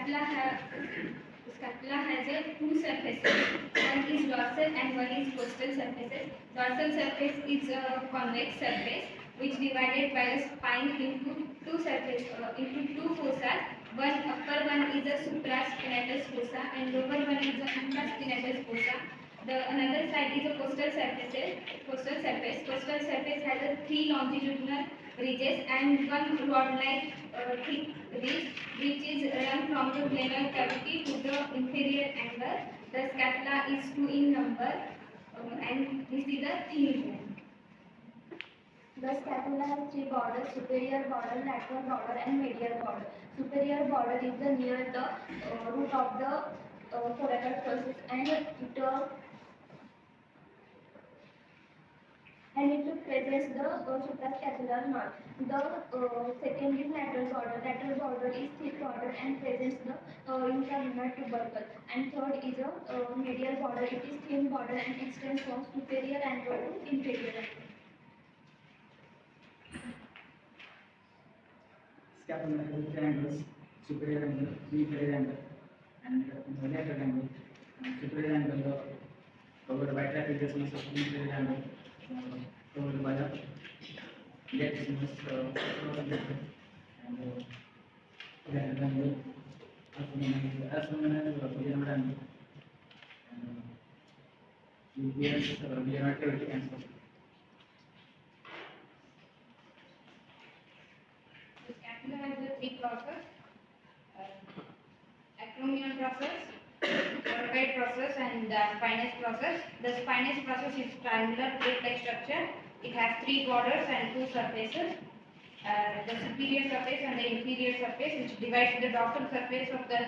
scapula has two surfaces. One is dorsal and one is costal surfaces. Dorsal surface is a convex surface which divided by the spine into into two fossa. One upper one is a supraspinatus fossa and lower one is a infraspinatus fossa. The another side is a costal surface. Coastal surface has three longitudinal ridges and one rod-like thick ridge which is run from the glenal cavity to the inferior angle. The scapula is two in number and this is the thin bone. The scapula has three borders: superior border, lateral border, and medial border. Superior border is near the root of the thoracic process and it presents the suprascapular knot. The second is lateral border. Lateral border is thick border and presents the intralunar tubercle. And third is a medial border. It is thin border and extends from superior angle to inferior angle. Scapula has three angles: superior angle, inferior angle, and lateral angle. Superior angle covered by trapezius muscle, inferior angle covered by the latissimus and lateral angle, pyramid angle, and Humerus, cavity and so. The scapula has the three process: acromion process, thoracic process, and spinous process. The spinous process is triangular plate-like structure. It has three borders and two surfaces: the superior surface and the inferior surface, which divides the dorsal surface of the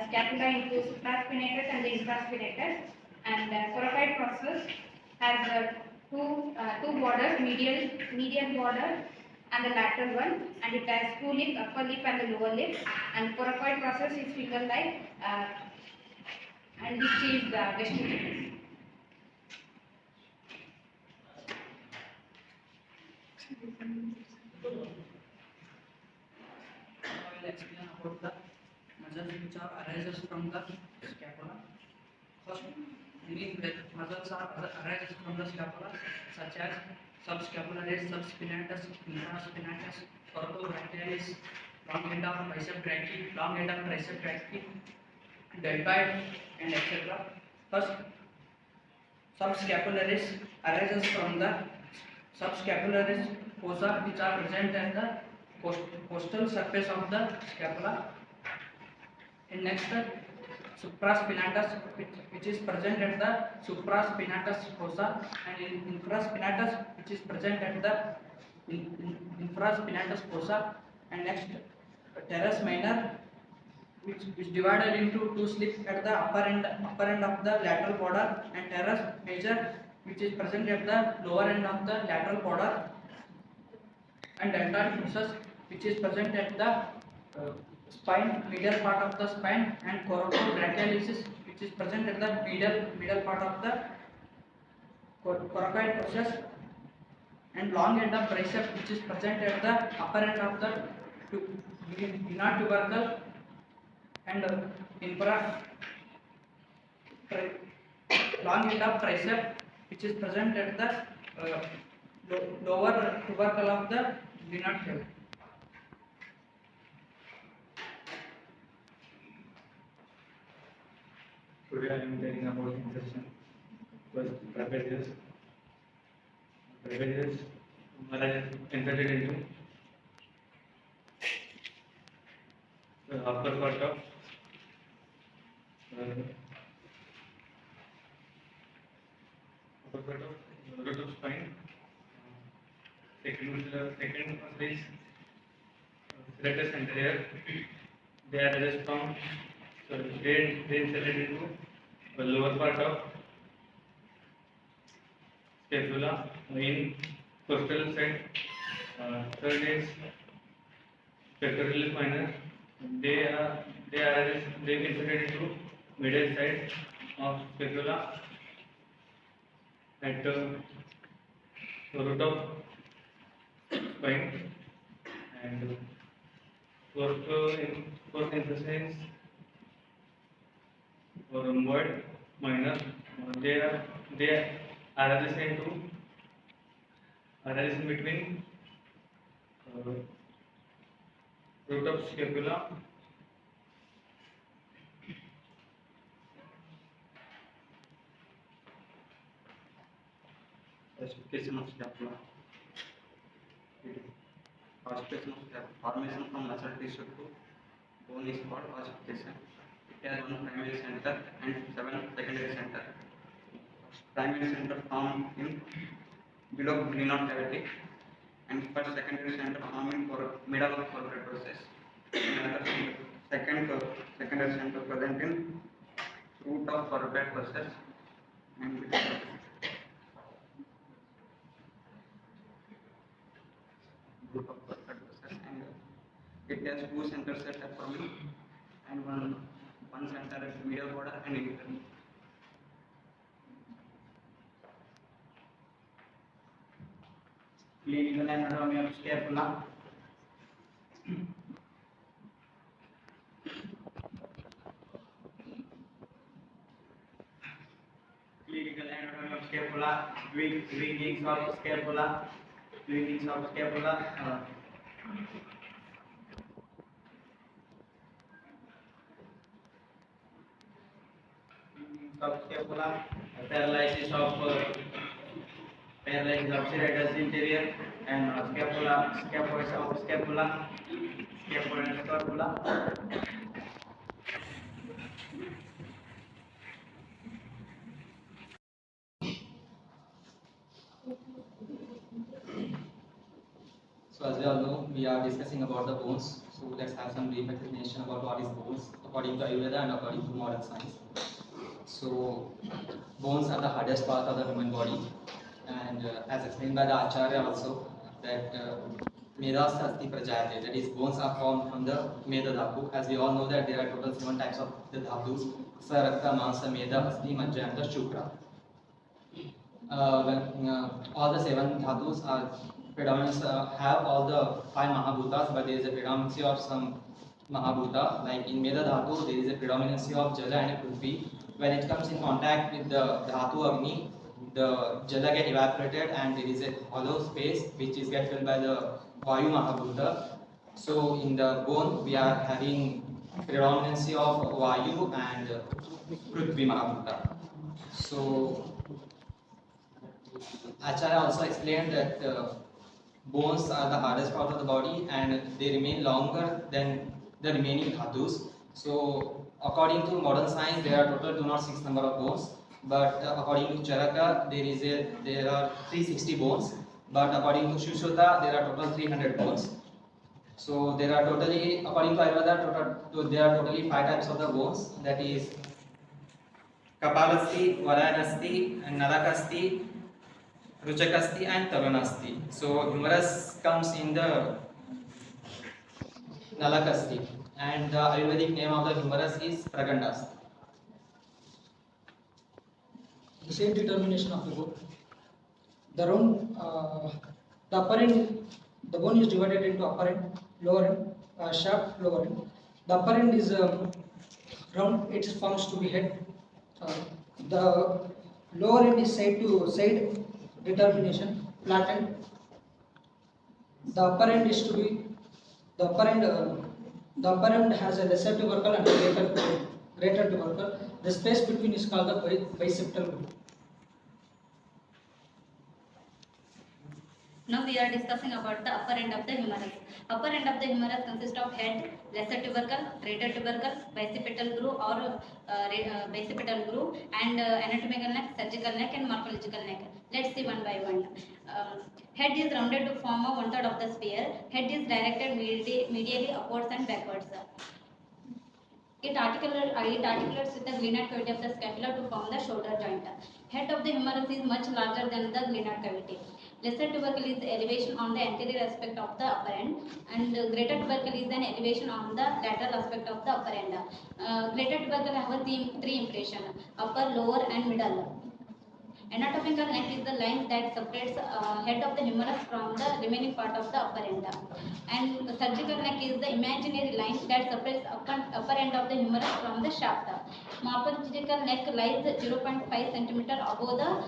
scapula into supraspinatus and the infraspinatus. And thoracic process has two borders: medial border and the lateral one, and it has two lip, upper lip and the lower lip. And thoracoid process is finger-like, and which is vestigial. I will explain about the muscles which are arises from the scapula. First, many muscles are arises from the scapula, such as subscapularis, subspinatus, infraspinatus, thoracobrachialis, long end of bicep brachii, long end of tricep brachii, deltoid, and etc. First, subscapularis arises from the subscapularis fossa, which are present at the costal surface of the scapula. And next, supraspinatus, which is present at the supraspinatus fossa, and infraspinatus, which is present at the infraspinatus fossa. And next, teres minor, which is divided into two slips at the upper end of the lateral border, and teres major, which is present at the lower end of the lateral border, and deltoid process, which is present at the spine, medial part of the spine, and thoracobrachialis, which is present at the middle part of the thoracoid process, and long end of tricep, which is present at the upper end of the inner tubercle, and long end of tricep, which is present at the lower tubercle of the inner cavity. Today I am telling about insertion. First, trapezius. Trapezius is inserted into the upper part of root of spine. Second is serratus anterior. They are raised from they inserted into the lower part of scapula in costal side. Third is pectoralis minor. They inserted into middle side of scapula at the root of spine. And fourth insertion is or rhomboid minor. They are adjacent between root of scapula ossification of scapula. Ossification of scapula formation from muscle tissue to bone is called ossification. It has one primary center and 7 secondary center. Primary center formed in below glenoid cavity and first secondary center formed in middle of corporate process. Secondary center present in root of corporate process and root of corporate process, and it has two centers at abdomen and one center at medial border and internal. Clinical anatomy of scapula. Clinical anatomy of scapula. Weakings of scapula. Weakings of scapula. Scapula, paralysis of serratus interior, and scapula and scapula. So as we all know, we are discussing about the bones. So let's have some brief explanation about what is bones according to Ayurveda and according to modern science. So bones are the hardest part of the human body, and as explained by the Acharya also, that Medas Asti Prajayate, that is bones are formed from the Meda Dhatu. As we all know that there are total 7 types of the Dhatus: Sarakta, Mansa, Meda, Asti, Majja and the Shukra. All the 7 Dhatus are predominance, have all the 5 Mahabhutas, but there is a predominance of some Mahabhuta. Like in Meda Dhatu, there is a predominance of Jala and Prithvi. When it comes in contact with the Dhatu Agni, the Jala get evaporated and there is a hollow space which is get filled by the Vayu Mahabhuta. So in the bone, we are having predominance of Vayu and Prithvi Mahabhuta. So Acharya also explained that bones are the hardest part of the body and they remain longer than the remaining dhatus. So according to modern science, there are total 206 number of bones, but according to Charaka, there are 360 bones, but according to Sushruta, there are total 300 bones. So there are totally, according to Ayurveda, there are totally 5 types of the bones, that is Kapalasti, Varanasti, and Narakasti, Ruchakasti and Tarunasti. So humerus comes in the Nalakasti, and the Ayurvedic name of the humerus is Pragandasti. The same determination of the bone. The round, the upper end, the bone is divided into upper end, lower end, shaft, lower end. The upper end is round; it forms to be head. The lower end is side to side determination, flattened. The upper end is to be the upper end has a lesser tubercle and a greater tubercle. The space between is called the biseptal group. Now we are discussing about the upper end of the humerus. Upper end of the humerus consists of head, lesser tubercle, greater tubercle, bicipital groove or bicipital groove, and anatomical neck, surgical neck, and morphological neck. Let's see one by one. Head is rounded to form a 1/3 of the sphere. Head is directed medially upwards and backwards. It articulates with the glenoid cavity of the scapula to form the shoulder joint. Head of the humerus is much larger than the glenoid cavity. Lesser tubercle is elevation on the anterior aspect of the upper end, and greater tubercle is an elevation on the lateral aspect of the upper end. Greater tubercle have three impression: upper, lower, and middle. Anatomical neck is the line that separates head of the humerus from the remaining part of the upper end. And the surgical neck is the imaginary line that separates upper end of the humerus from the shaft. Morphological neck lies 0.5 cm above the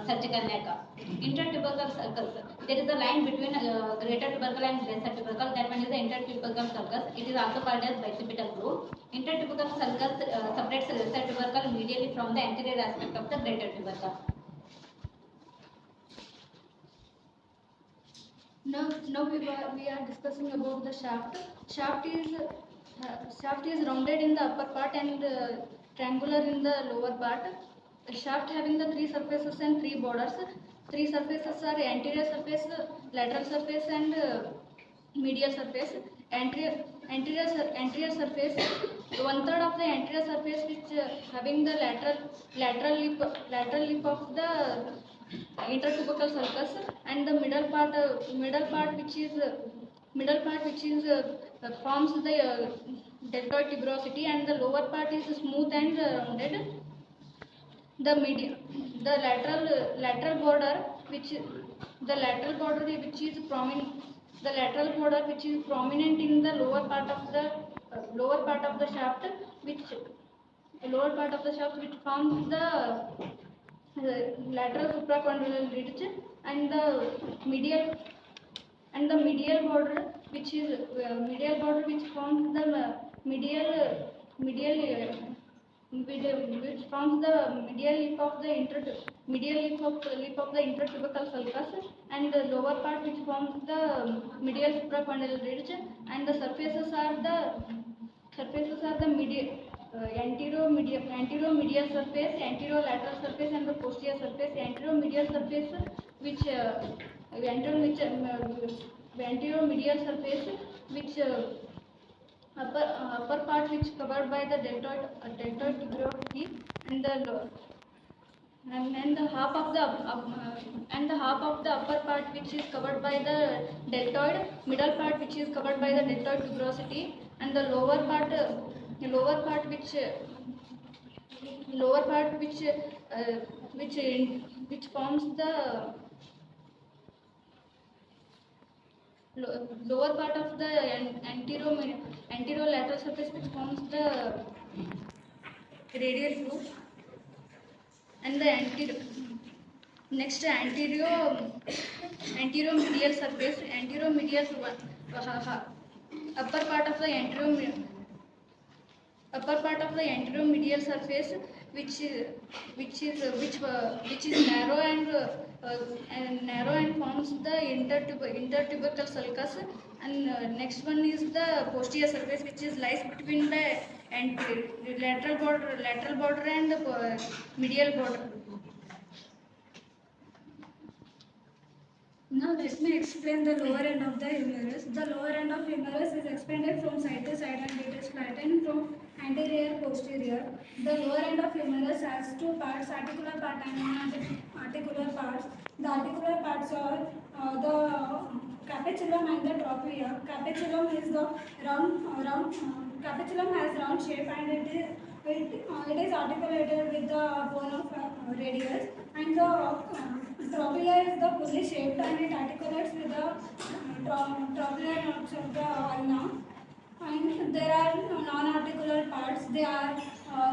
surgical neck. Intertubercle sulcus. There is a line between greater tubercle and lesser tubercle. That one is the intertubercle sulcus. It is also called as bicipital groove. Intertubercle sulcus separates lesser tubercle medially from the anterior aspect of the greater tubercle. Now we are discussing about the shaft. Shaft is rounded in the upper part and triangular in the lower part. The shaft having the three surfaces and three borders. Three surfaces are anterior surface, lateral surface, and medial surface. Anterior surface, 1/3 of the anterior surface which having the lateral lip of the intertubercle sulcus, and the middle part which is forms the deltoid tuberosity, and the lower part is smooth and rounded. The lateral border which is prominent in the lower part of the shaft, which forms the lateral supracondylar ridge, and the medial border which forms the which forms the medial lip of the intertubercle sulcus, and the lower part which forms the medial supracondylar ridge, and the surfaces are the anterior-medial surface, anterolateral surface, and the posterior surface. Anterior-medial surface which anterior-medial surface which upper part which covered by the deltoid tuberosity, and the half of the upper part which is covered by the deltoid, middle part which is covered by the deltoid tuberosity, and the lower part which forms the lower part of the anterolateral surface which forms the radial groove, and the anterior medial surface, upper part of the anterior medial surface which is narrow and forms the intertubercle sulcus, and next one is the posterior surface which lies between the lateral border and the medial border. Now let me explain the lower end of the humerus. The lower end of humerus is expanded from side to side and it is flattened from anterior posterior. The lower end of humerus has two parts, articular part and non-articular parts. The articular parts are the capitulum and the trochlea. Capitulum is the capitulum has round shape, and it is articulated with the bone of radius, and the trochlea is the pulley shaped, and it articulates with the trochlea nodes of the ulna. And there are non-articular parts. They are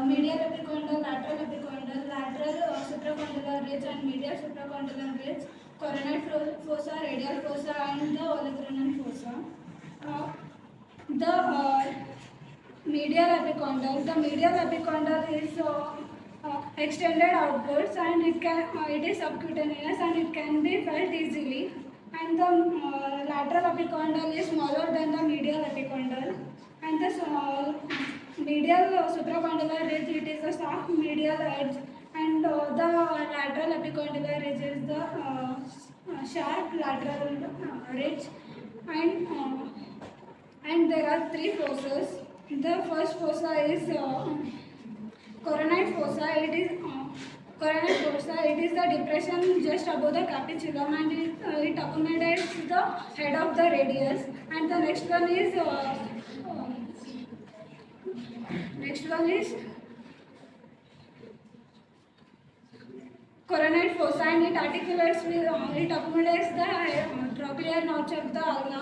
medial epicondyle, lateral epicondyle, lateral supracondylar ridge and medial supracondylar ridge, coronoid fossa, radial fossa, and the olecranon fossa. The medial epicondyle is extended outwards, and it is subcutaneous and it can be felt easily. And the lateral epicondyle is smaller than the medial epicondyle, and the medial supracondylar ridge, it is a soft medial edge, and the lateral epicondylar ridge is the sharp lateral ridge, and there are three fosses. The first fossa is coronoid fossa. It is the depression just above the capitulum, and it accommodates the head of the radius. And the next one is coronate fossa, and it articulates with, it accommodates the trochlear notch of the ulna.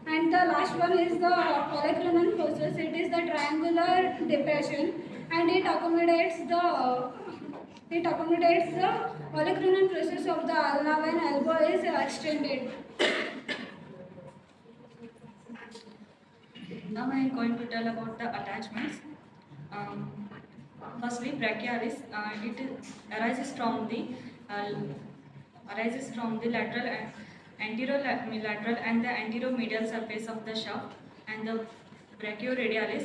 And the last one is the polycrinal process. It is the triangular depression, and it accommodates the polycrinal process of the ulna when elbow is extended. Now I am going to tell about the attachments. Firstly, brachialis. Arises from the lateral and anterolateral and the anteromedial surface of the shaft, and the brachioradialis,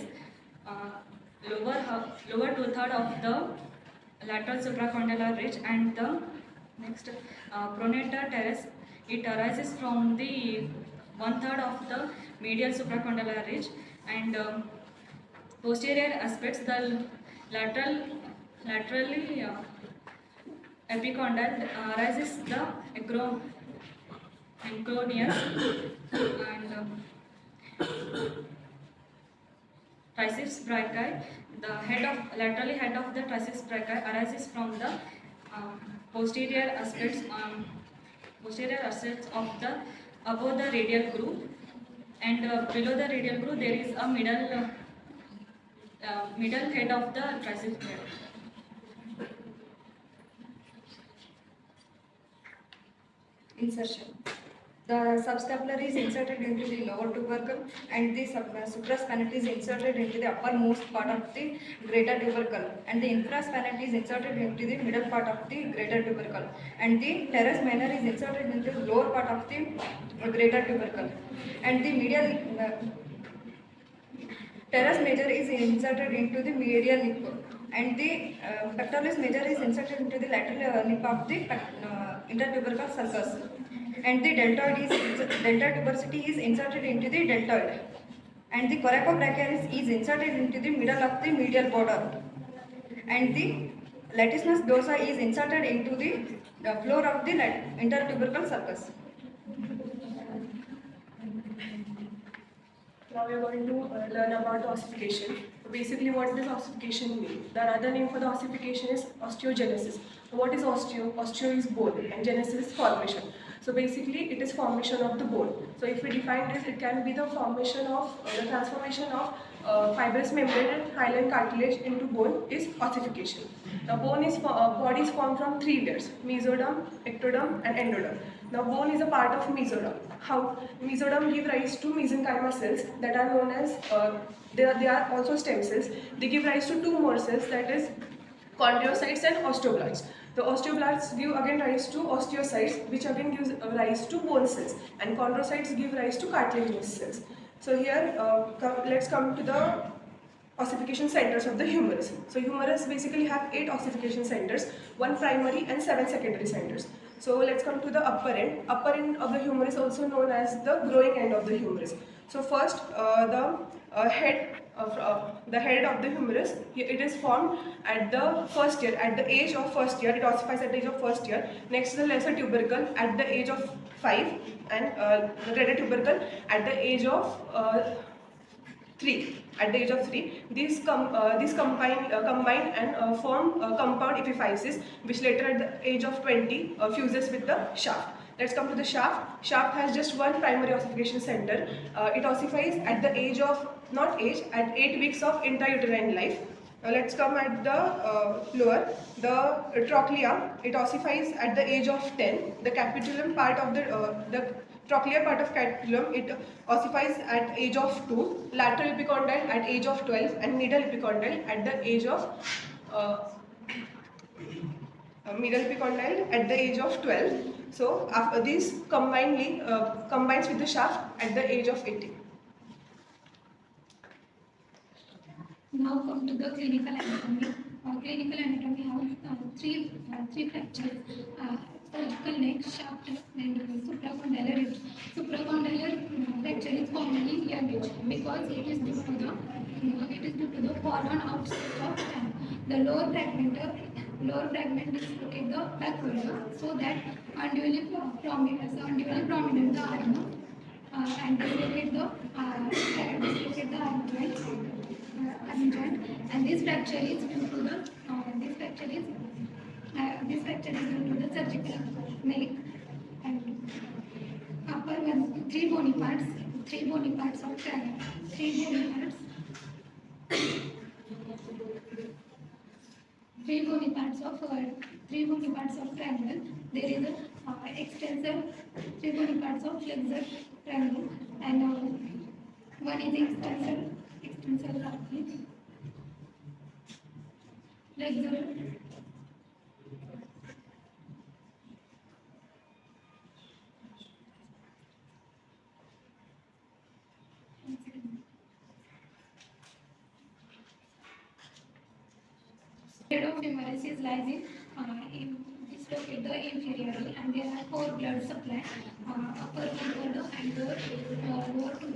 lower two-third of the lateral supracondylar ridge, and the next pronator teres. It arises from the one-third of the medial supracondylar ridge, and posterior aspects, the laterally epicondyle arises the acroneus, and triceps brachii. The laterally head of the triceps brachii arises from the posterior aspects of the above the radial groove, and below the radial groove there is a middle head of the triceps brachii. Insertion. The subscapular is inserted into the lower tubercle, and the supraspinatus is inserted into the uppermost part of the greater tubercle, and the infraspinatus is inserted into the middle part of the greater tubercle, and the teres minor is inserted into the lower part of the greater tubercle, and the medial teres major is inserted into the medial lip, and the pectoralis major is inserted into the lateral lip of the intertubercle sulcus, and the deltoid tuberosity is inserted into the deltoid, and the coracobrachialis is inserted into the middle of the medial border, and the latissimus dorsi is inserted into the floor of the intertubercle sulcus. Now we are going to learn about the ossification. So basically, what does ossification mean? The other name for the ossification is osteogenesis. So what is osteo? Osteo is bone, and genesis is formation. So basically, it is formation of the bone. So if we define this, it can be the formation of the transformation of fibrous membrane and hyaline cartilage into bone is ossification. Now, body is formed from three layers: mesoderm, ectoderm, and endoderm. Now, bone is a part of mesoderm. How? Mesoderm give rise to mesenchymal cells that are known as, they are also stem cells. They give rise to two more cells, that is chondrocytes and osteoblasts. The osteoblasts give again rise to osteocytes, which again gives rise to bone cells, and chondrocytes give rise to cartilaginous cells. So here, let's come to the ossification centers of the humerus. So humerus basically have 8 ossification centers, 1 primary and 7 secondary centers. So let's come to the upper end. Upper end of the humerus, also known as the growing end of the humerus. So first, the head of the humerus, it is formed at the first year, at the age of first year. It ossifies at the age of first year. Next is the lesser tubercle at the age of 5, and the greater tubercle at the age of 3. At the age of 3, these combine and form compound epiphysis, which later at the age of 20 fuses with the shaft. Let's come to the shaft. Shaft has just one primary ossification center. It ossifies at the age of, at 8 weeks of intrauterine life. Now let's come at the lower, the trochlea. It ossifies at the age of 10. The capitulum part of the trochlear part of capitulum, it ossifies at age of 2. Lateral epicondyle at age of 12, and medial epicondyle at the age of of 12. So after this combines with the shaft at the age of 18. Now come to the clinical anatomy. Clinical anatomy has three fractures: cervical neck, shaft, and supracondylar ribs. Supracondylar fracture is commonly earned because it is due to the fallen outstretch of stem. The lower fragment dislocate the back corner, so that unduly prominent the arm and dislocate the arm joint, and this fracture is due to the the cervical neck, and upper one, three bony parts of triangle, three bony parts of triangle. There is a extensor, three bony parts of flexor triangle, and one is extensor cartilage, flexor. Head of humerus is lies in dislocate the inferiorly, and there are four blood supply, upper two and lower two. There is lower two.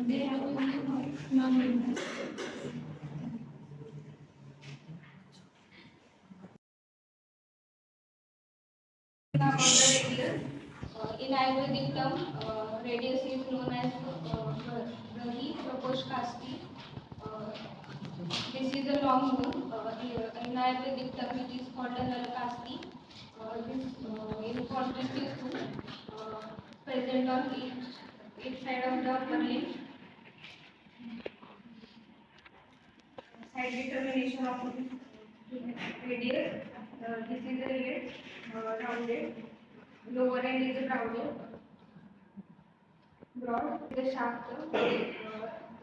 They have only non-luminous. About the radius. In Ayurvedic term, radius is known as Rahi Prakoshkasti. This is a long bone. In Ayurvedic term, it is called a Nalakasti. This is constitutes present on each side of the upper limb. Side determination of radius. This is a radius, rounded. Lower end is rounded. Broad. The shaft.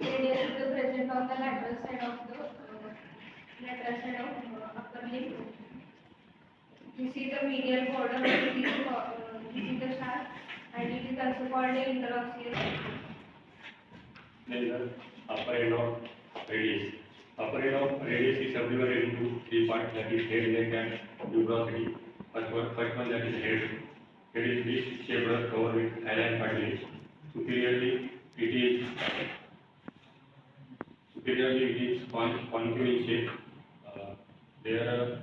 Radius is present on the lateral side of upper limb. This is the medial border. This is the shaft, and it is also called the interosseous. Then the upper end of radius. Upper end of radius is subdivided into three parts, that is head, neck, and tuberosity. First one, that is head. Head is disc shaped, covered with hyaline cartilage. Superiorly, it is concave in shape. There,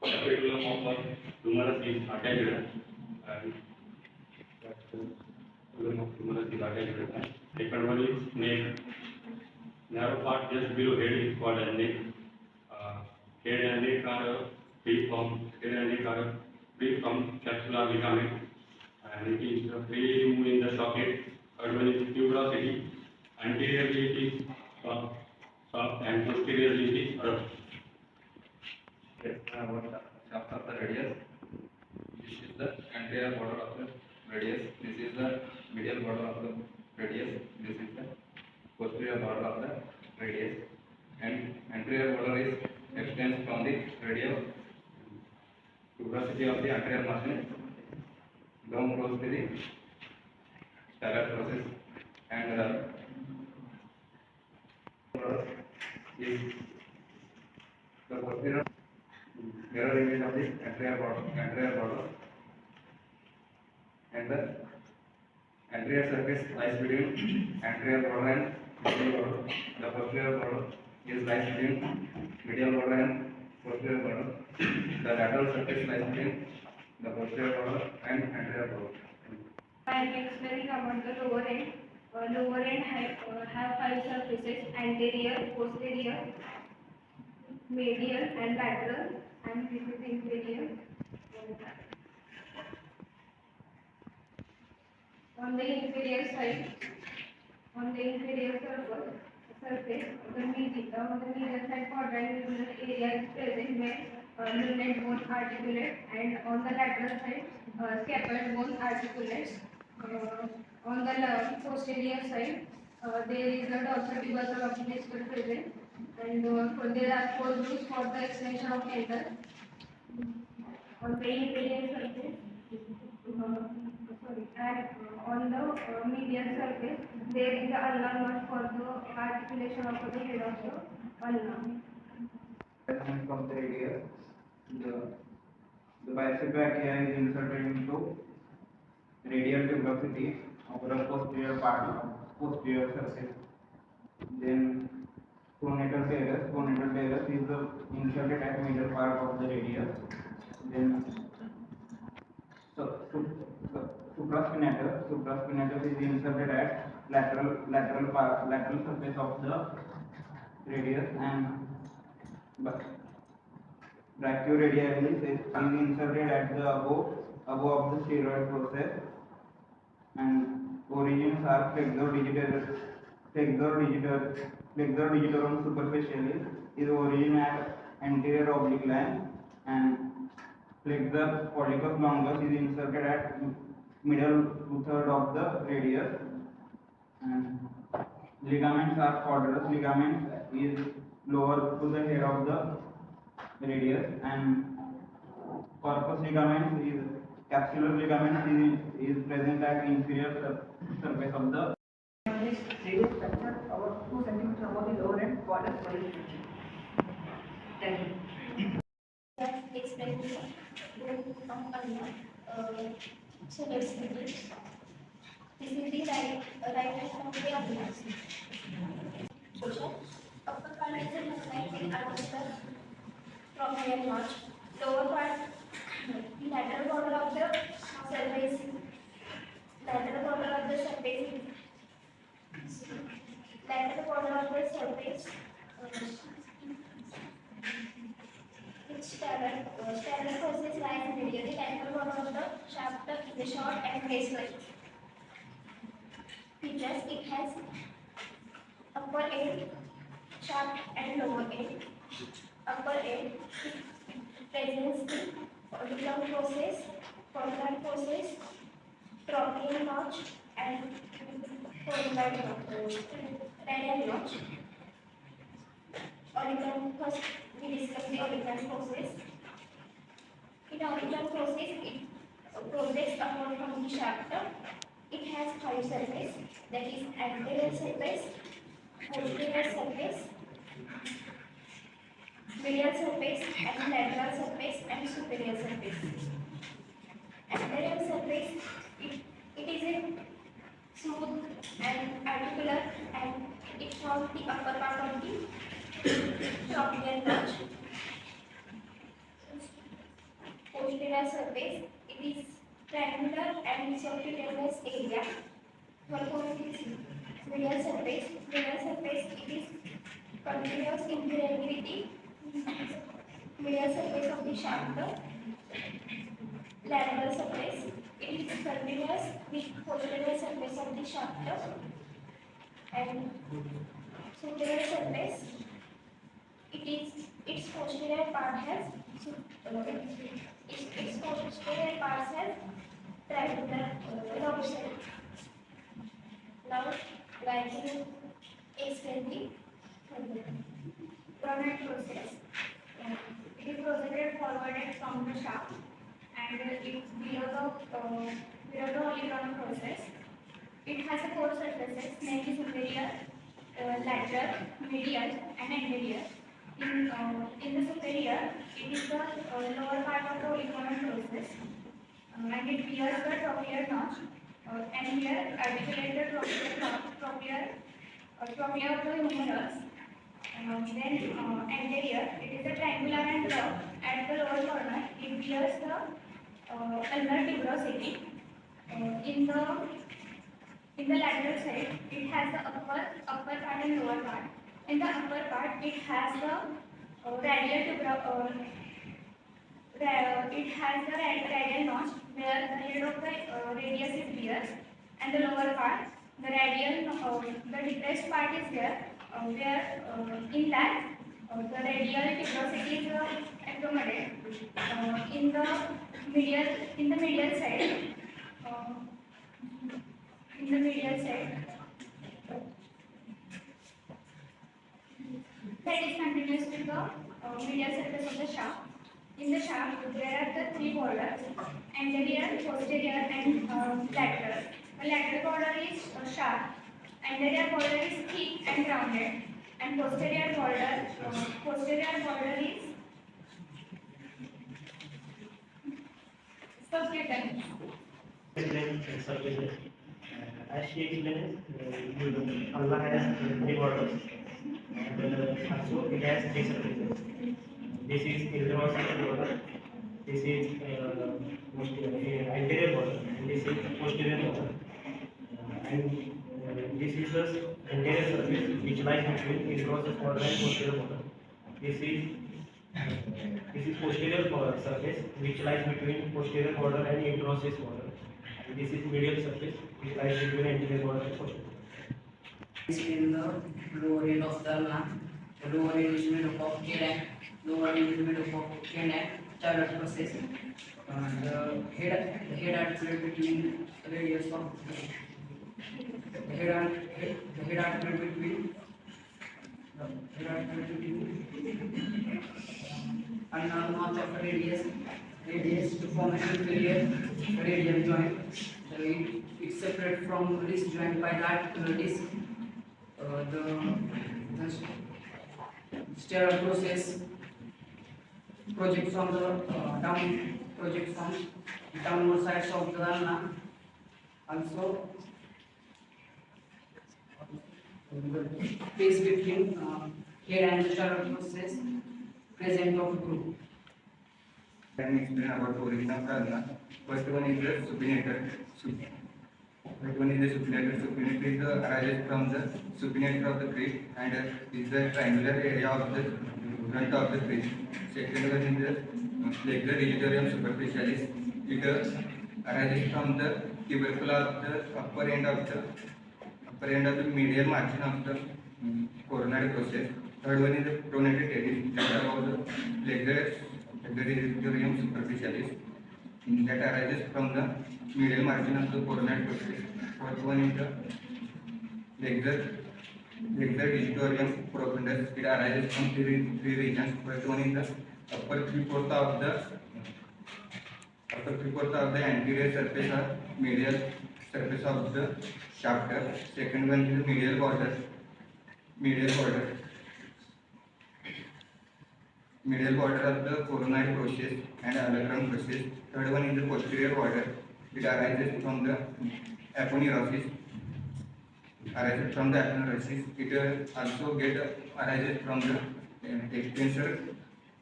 capitulum of humerus is attached, and capitulum of humerus is attached. Second one is neck. Narrow part just below head is called as neck. Head and neck are free from capsular ligament, and it is freely moved in the socket. Third one is tuberosity. Anteriorly it is soft and posteriorly it is rough. Yes, what the shaft of the radius. This is the anterior border of the radius. This is the medial border of the radius. This is the posterior border of the radius, and anterior border is extends from the radial tuberosity of the anterior margin down close to the stellar process, and is the posterior mirror image of the anterior border, and the anterior surface lies between anterior border and medial border. The posterior border is lies between medial border and posterior border. The lateral surface lies between the posterior border and anterior border. I am explaining about the lower end. Lower end have five surfaces: anterior, posterior, medial, and lateral. And this is inferior. On the inferior side, on the inferior surface, on the medial side quadrangular area is present where lunate bone articulate, and on the lateral side, scapular bone articulates. On the posterior side, there is a dorsal tubercle of the distal present, and there are four grooves for the extension of tendon. On the inferior surface, and on the medial surface, there is the ulnar nut for the articulation of the head of the ulna. From the radius, the bicep brachia is inserted into radial tuberosity of the posterior part of posterior surface. Then pronatal talus is inserted at middle part of the radius. Then supraspinatus is inserted at lateral surface of the radius, and Brachioradialis is inserted at the above of the steroid process, and origins are flexor digitorum superficialis is origin at anterior oblique line, and flexor pollicus longus is inserted at middle two-third of the radius, and ligaments are cordarus ligaments is lower to the head of the radius, and corpus ligament is capsular ligament is present at inferior surface of the. This radius structure about 2 centimeters above the lower end called as polyp. Thank you. Just explain the from Ulna. So let's do this. This is the right hand from the Ulna. Usha. Upper part is a like articular from here notch. Lower part, the lateral border of the surface. Lateral border of the surface. Lateral border of the surface. Sternum process lies medially lateral border of the shaft of the short and graceful. Features: it has upper end, shaft and lower end. Upper end presents the follicular process, tropical notch, and radial notch. First, we discuss the auricular process. In auricular process, it projects upward from the shaft. It has 5 surfaces, that is anterior surface, posterior surface, medial surface, and lateral surface, and superior surface. Anterior surface, it is a smooth and articular, and it forms the upper part of the tropical notch. Posterior surface, it is triangular and subcutaneous area. Medial surface, it is continuous irregularity. Medial surface of the shaft. Lateral surface, it is continuous with posterior surface of the shaft. And superior surface, its posterior part has triangular lobster. Now, writing explain the pronate process. It is projected forwarded from the shaft, and it is below the auricular process. It has 4 surfaces, namely superior, lateral, medial, and anterior. In the superior, it is the lower part of the auricular process, and it bears the tropical notch, and here articulated trochlea of the humerus. Then anterior, it is a triangular and rough. At the lower corner, it bears the ulnar tuberosity. In the lateral side, it has the upper part and lower part. In the upper part, it has the radial notch where the head of the radius is here, and the lower part, the depressed part is there, where in that the radial tuberosity is accommodated. In the medial side, that is continuous with the medial surface of the shaft. In the shaft, there are the 3 borders: anterior, posterior, and lateral. The lateral border is sharp, anterior border is thick and rounded, and posterior border is subcutaneous. As she explained, Allah has 3 borders, and also it has 3 surfaces. This is intramuscular border, this is anterior border, and this is posterior border. And this is the anterior surface which lies between intramuscular border and posterior border. This is posterior surface which lies between posterior border and interosseous border. And this is medial surface which lies between anterior border and posterior. In the lower end of the lung, the lower end is made up of head and lower end is made up of head and thyroid process. The head articulate between radius of the head articulate between and north of radius to form an inferior radial joint. So it's separate from wrist joint by that disc. The sterile process project from the downward sides of the ulna. Also, the space between head and the sterile process present of group. Let me explain about origin of the ulna. First one is the supinator. First one is the supinator. Supinator is arises from the supinator of the crest and is the triangular area of the front of the crest. Second one is the flexor digitorum superficialis. It arises from the tubercle of the upper end of the medial margin of the coronary process. Third one is the pronated teres, that about the flexor digitorum superficialis, that arises from the medial margin of the coronary process. Fourth one is the flexor digitorum profundus. It arises from three regions. First one is the upper three-fourth of the anterior surface or medial surface of the shaft. Second one is the medial border of the coronary process and alveolar process. Third one is the posterior border. It arises from the aponeurosis. It also arises from the extensor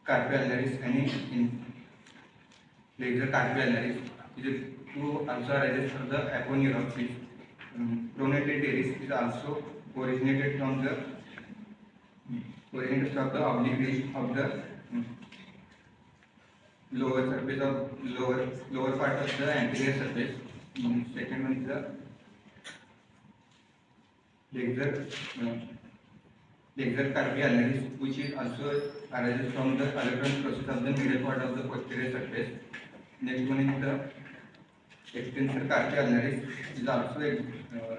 carpi ulnaris and flexor carpi ulnaris. It also arises from the aponeurosis. Pronated teres is also originated from the oblique ridge of the lower surface of lower part of the anterior surface. Second one is the flexor carpi ulnaris, which is also arises from the alveolar process of the middle part of the posterior surface. Next one is the extensor carpi ulnaris, is also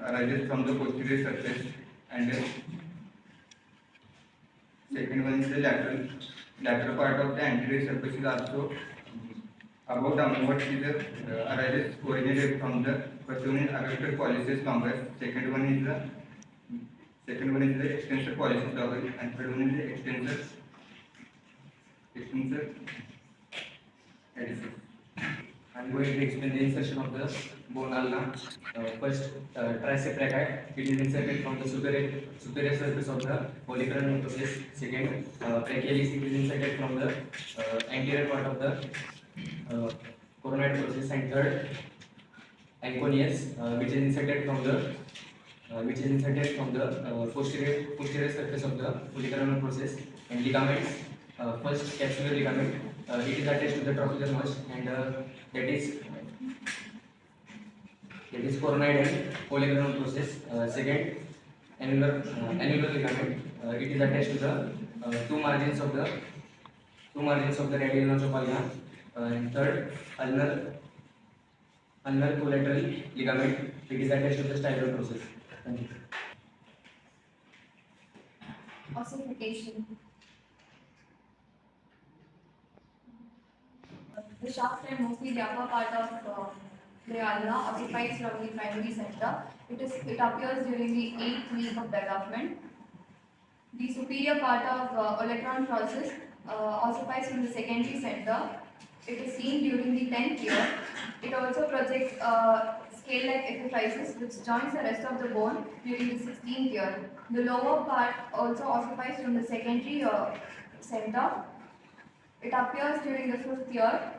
arises from the posterior surface. And second one is the lateral part of the anterior surface is also above downwards arises originated from the first one is arrested pollicis longus. Second one is the extensor pollicis longus, and third one is the extensor adducens. I'm going to explain the insertion of the bone ulna. First, tricep brachii. It is inserted from the superior surface of the follicular process. Second, brachialis. It is inserted from the anterior part of the coronary process. And third, anconeus, which is inserted from the posterior surface of the follicular process. And ligaments. First, capsular ligament. It is attached to the trochlear and that is coronary and follicular process. Second, annular ligament. It is attached to the two margins of the radial notch of ulna. And third, ulnar collateral ligament. It is attached to the styloid process. Thank you. Ossification. The shaft and mostly the upper part of the ulna occupies from the primary center. It appears during the 8th week of development. The superior part of olecron process occupies from the secondary center. It is seen during the 10th year. It also projects scale-like epiphysis which joins the rest of the bone during the 16th year. The lower part also occupies from the secondary center. It appears during the 5th year.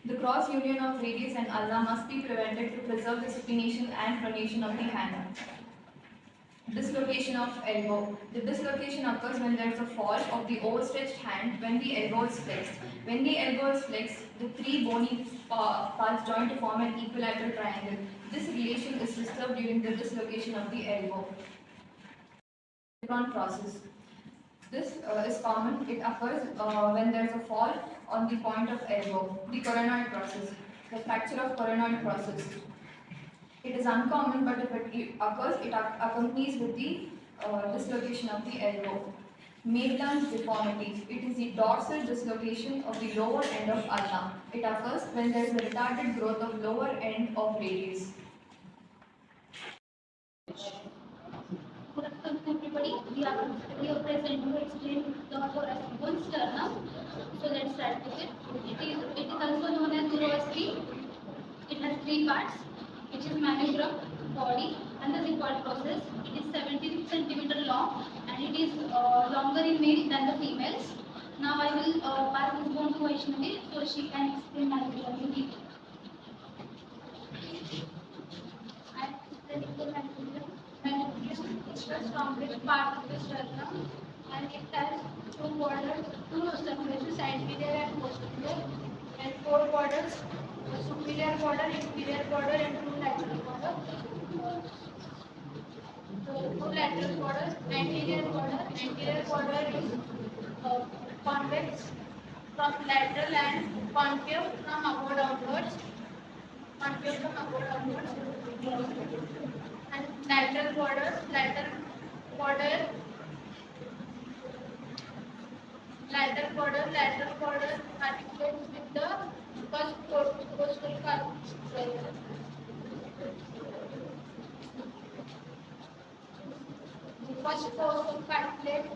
The cross union of radius and ulna must be prevented to preserve the supination and pronation of the hand. Dislocation of elbow. The dislocation occurs when there is a fall of the overstretched hand when the elbow is flexed. When the elbow is flexed, the three bony parts join to form an equilateral triangle. This relation is disturbed during the dislocation of the elbow. Process. This is common. It occurs when there is a fall on the point of elbow. The coronoid process. The fracture of coronoid process. It is uncommon, but if it occurs, it accompanies with the dislocation of the elbow. Maidlands deformity. It is the dorsal dislocation of the lower end of ulna. It occurs when there is a retarded growth of lower end of radius. Good afternoon, everybody. We are present to explain the thoracic sternum. So let's start with it. It is also known as urology. It has three parts, which is mammogram, body, and the zigzag process. It is 17 centimeter long, and it is longer in male than the females. Now I will pass this on to Vaishnavi, so she can explain mammogram in detail. It's the strongest part of the sternum, and it has two borders, two surfaces, anterior and posterior, and four borders, superior border, inferior border, and two lateral borders. Two lateral borders, anterior border is convex from lateral and concave from upward downwards. Concave from upward downwards. And lateral border articulates with the first coastal cartilage. The first coastal cartilage.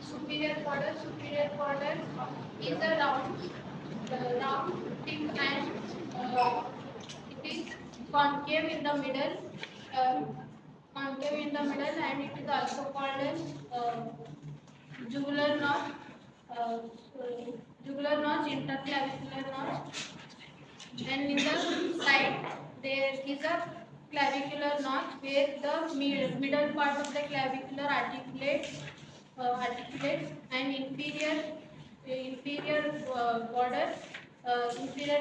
Superior border is a round tip, and it is concave in the middle, and it is also called as jugular notch, interclavicular notch. And in the side there is a clavicular notch where the middle part of the clavicular articulates, and inferior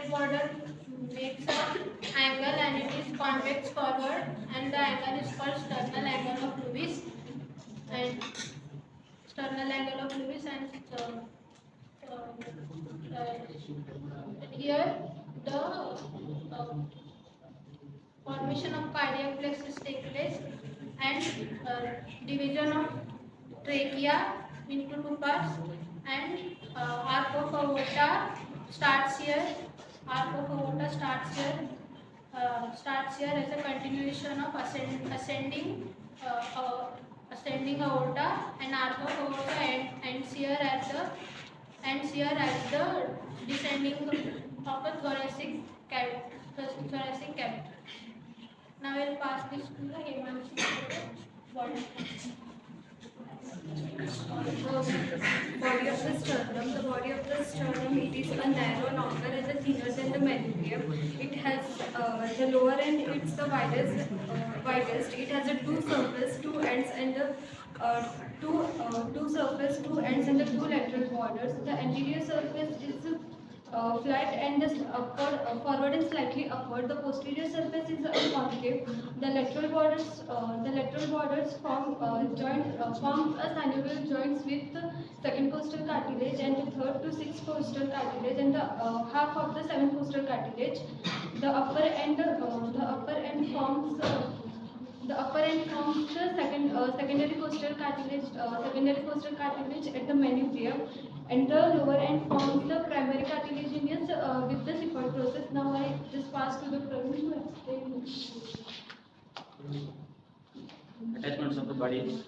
border makes an angle, and it is convex forward, and the angle is called sternal angle of Lewis, and here the formation of cardiac plexus takes place, and division of trachea into two parts, and arc of aorta starts here. Starts here as a continuation of ascending aorta, and arc of aorta ends here as the descending of a thoracic cavity. Now I will pass this to the Hemanshi body. Body of the sternum. The body of the sternum, it is a narrow, longer, and thinner than the manubrium. It has the lower end, it's the widest. It has a two surface, two ends, and the two surface, two ends, and the two lateral borders. The anterior surface is flat and the forward and slightly upward. The posterior surface is concave. The lateral borders form a synovial joints with the second costal cartilage, and the third to sixth costal cartilage, and the half of the seventh costal cartilage. The upper end forms the secondary costal cartilage at the manubrium, and the lower end forms the primary cartilaginous with the Secord process. Now I just pass to the Praveen to explain. Attachments of the body.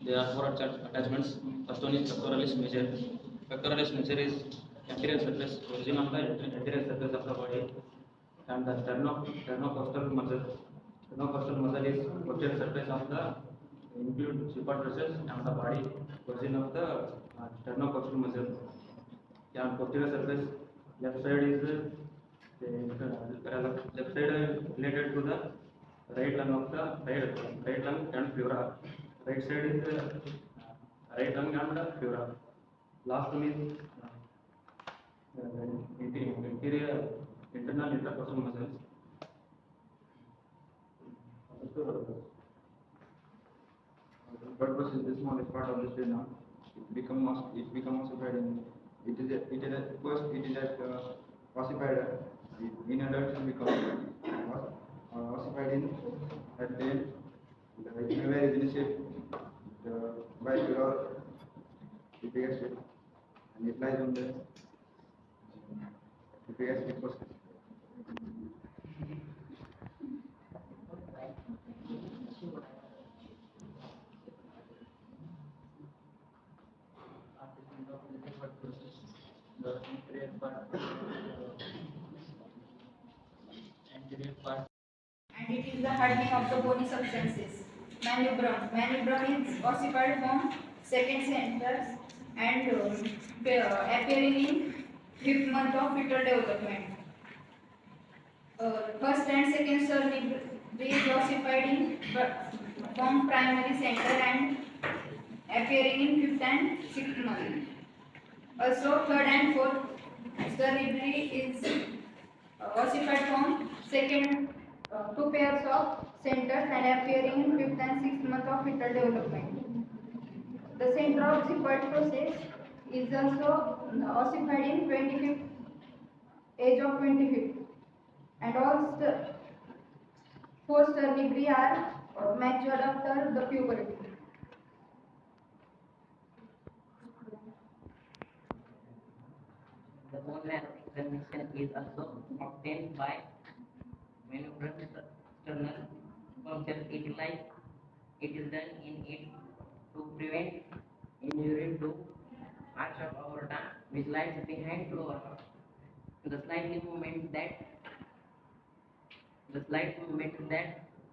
There are four attachments. First one is pectoralis major. Pectoralis major is anterior surface, origin of the anterior surface of the body, and the sternocostal muscle. Sternocostal muscle is posterior surface of the include Secord process and the body, origin of the sternocostal muscle. And posterior surface, left side is related to the right lung of the right lung and pleura. Right side is right lung and pleura. Last one is interior internal interpersonal muscles. Blood vessel, this one is part of the sternum. It becomes ossified in first it is at ossified in adults it becomes ossified in at the end. It may vary in shape by pure shape and it lies on the shape first. The anterior part And it is the hardening of the bony substances. Manubrum. Manubrum is ossified from second centers and appearing in fifth month of fetal development. First and second sternum is ossified in from primary center and appearing in fifth and sixth month. Also, third and fourth sternum is ossified from second two pairs of centers and appearing in fifth and sixth month of fetal development. The centro-occiput process is also ossified in 25th age of 25th, and all four sternibri are matured after the puberty. The bone marrow examination is also obtained by manubrum sternal function. It is done in it to prevent injury to arch of aorta which lies behind floor. The slight movement that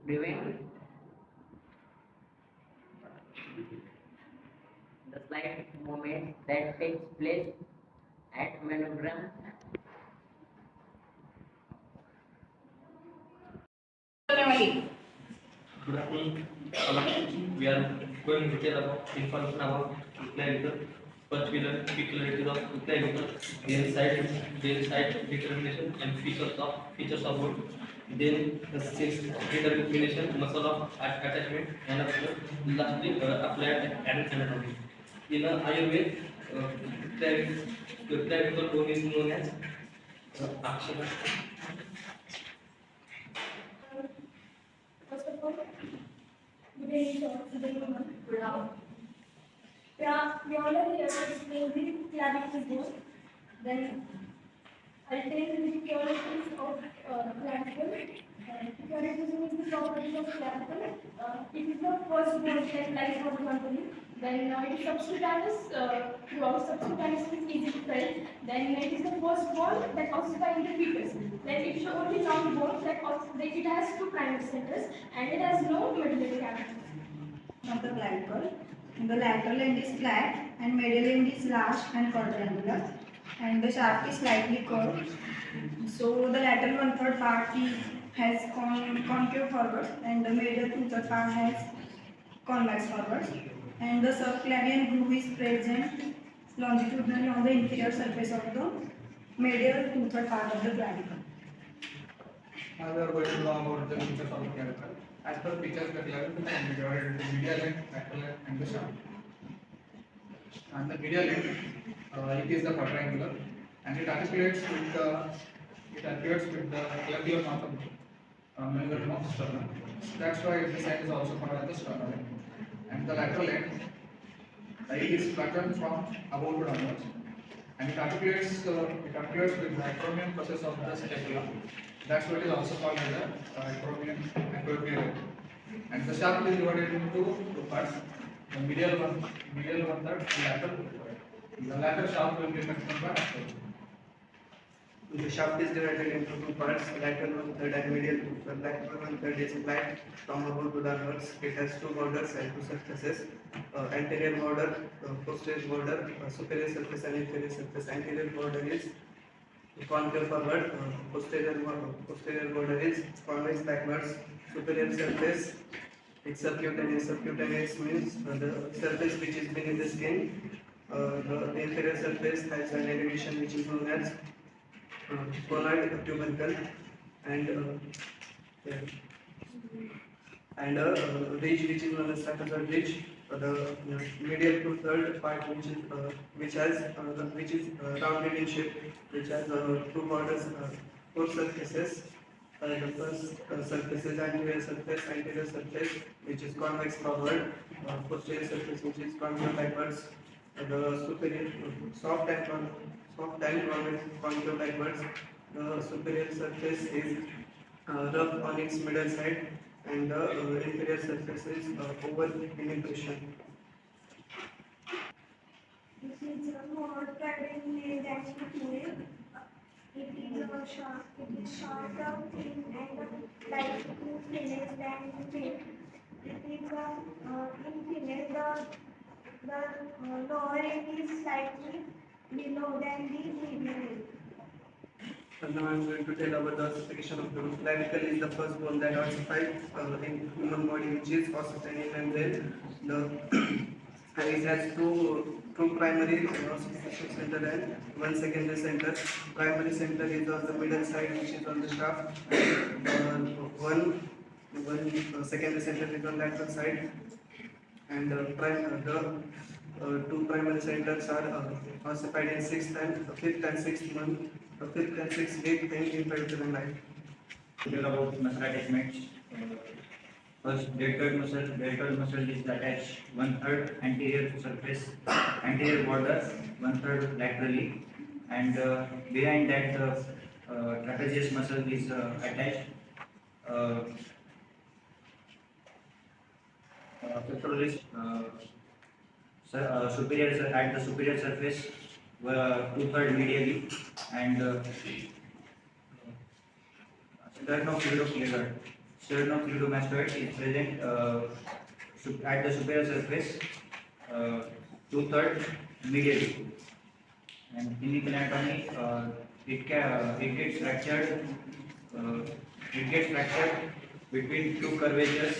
prevent the slight movement that takes place at manubrum. Good afternoon, all of you. We are going to tell about information about Clavicle. First pillar, peculiarities of Clavicle, then site determination and features of bone. Then the sixth determination, muscle of attachment, and lastly applied anatomy. In Ayurveda, clavicle bone is known as Akshara. First of all, good evening to all. We already explained the clavicle bone. Then I'll tell you the peculiarities of clavicle. Peculiarities is the properties of clavicle. It is the first bone that lies horizontally. Then it is subcutaneous. Throughout subcutaneous is easy to felt. Then it is the first bone that ossifies in the fetus. Then it is the only long bone that it has two primary centers and it has no medullary cavity. Of the clavicle. The lateral end is flat and medial end is large and quadrangular, and the shaft is slightly curved. So the lateral 1/3 part has concave forward and the medial 2/3 part has convex forward. And the subclavian groove is present longitudinally on the inferior surface of the medial 2/3 part of the clavicle. Now we are going to know about the features of the clavicle. As per features, the clavicle can be divided into medial end, lateral end, and the shaft. And the medial end, it is the quadrangular, and it articulates with the clavicular mark of maneuver of sternum. That's why the side is also called as the sternal end. And the lateral end, it is flattened from above to downwards, and it articulates with the acromion process of the scapula. That's what is also called as the acromion end. And the shaft is divided into two parts: the medial one third, and lateral 2/3. The lateral shaft will be constructed by acromion. The shaft is divided into two parts: lateral 1/3 and medial 2/3. Lateral 1/3 is flat from above to downwards. It has two borders and two surfaces: anterior border, posterior border, superior surface and inferior surface. Anterior border is concave forward, posterior border is convex backwards, superior surface. It's subcutaneous. Subcutaneous means the surface which is beneath the skin. The inferior surface has an elevation which is known as conoid tubercle, and yeah, and a ridge which is known as trapezoid ridge. The medial two-third part which is rounded in shape, which has two borders, four surfaces. The first surface is anterior surface, which is convex forward, posterior surface, which is concave backwards. The superior soft and concave backwards. The superior surface is rough on its middle side, and the inferior surface is oval in impression. This is a more trading than female. It is shorter, thin, and slightly thinner than male. It is in female, the lower end is slightly below than the medial end. And now I am going to tell about the ossification of the bone. Clavicle is the first bone that ossified in human body, which is ossified in membrane. It has two primary ossification center and one secondary center. Primary center is on the middle side, which is on the shaft. One secondary center is on lateral side, and the two primary centers are ossified in fifth and sixth week in pedophilian life. Tell about muscle attachments. First, deltoid muscle is attached 1/3 anterior surface, anterior border, 1/3 laterally, and behind that the trapezius muscle is attached. Pectoralis superior at the superior surface, 2/3 medially, and sternocleidomastoid is present at the superior surface, 2/3 medially. And clinical anatomy, it gets fractured between two curvatures